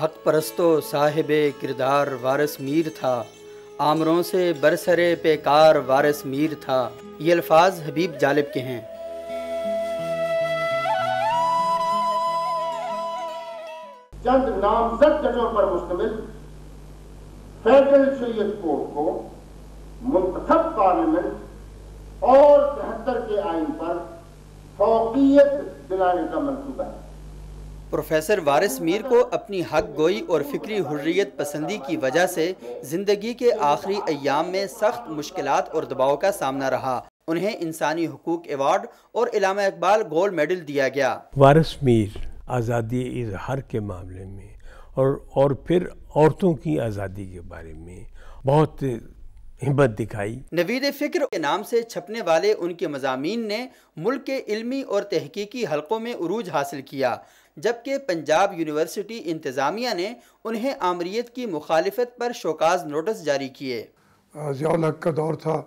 حق پرستو صاحب کردار وارث میر تھا، آمروں سے برسرے پیکار وارث میر تھا۔ یہ الفاظ حبیب جالب کے ہیں۔ چند نامزد ججوں پر مشتمل فیڈرل شریعت کورٹ کو منتخب پارلیمنٹ اور 73 کے آئین پر فوقیت دلانے کا منصوبہ ہے۔ پروفیسر وارث میر کو اپنی حق گوئی اور فکری حریت پسندی کی وجہ سے زندگی کے آخری ایام میں سخت مشکلات اور دباؤ کا سامنا رہا۔ انہیں انسانی حقوق ایوارڈ اور علامہ اقبال گولڈ میڈل دیا گیا۔ وارث میر آزادی اظہار کے معاملے میں اور پھر عورتوں کی آزادی کے بارے میں بہت ہمت دکھائی۔ نوید فکر کے نام سے چھپنے والے ان کے مضامین نے ملک کے علمی اور تحقیقی حلقوں میں عروج حاصل کیا، جبکہ پنجاب یونیورسٹی انتظامیہ نے انہیں آمریت کی مخالفت پر شوکاز نوٹس جاری کیے۔ ضیاء الحق کا دور تھا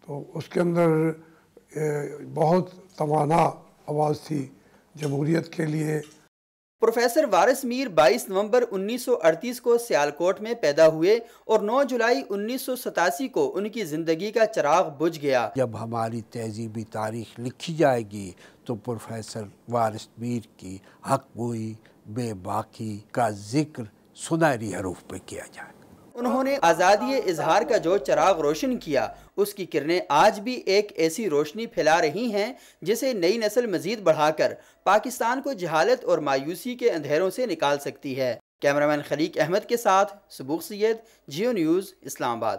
تو اس کے اندر بہت توانا آواز تھی جمہوریت کے لیے۔ پروفیسر وارث میر 22 نومبر 1938 کو سیالکوٹ میں پیدا ہوئے اور 9 جولائی 1987 کو ان کی زندگی کا چراغ بجھ گیا۔ جب ہماری تہذیبی تاریخ لکھی جائے گی تو پروفیسر وارث میر کی حق گوئی بے باکی کا ذکر سنہری حروف پہ کیا جائے۔ انہوں نے آزادی اظہار کا جو چراغ روشن کیا، اس کی کرنیں آج بھی ایک ایسی روشنی پھیلا رہی ہیں جسے نئی نسل مزید بڑھا کر پاکستان کو جہالت اور مایوسی کے اندھیروں سے نکال سکتی ہے۔ کیمرامین خلیق احمد کے ساتھ سبوق سید، جیو نیوز، اسلام آباد۔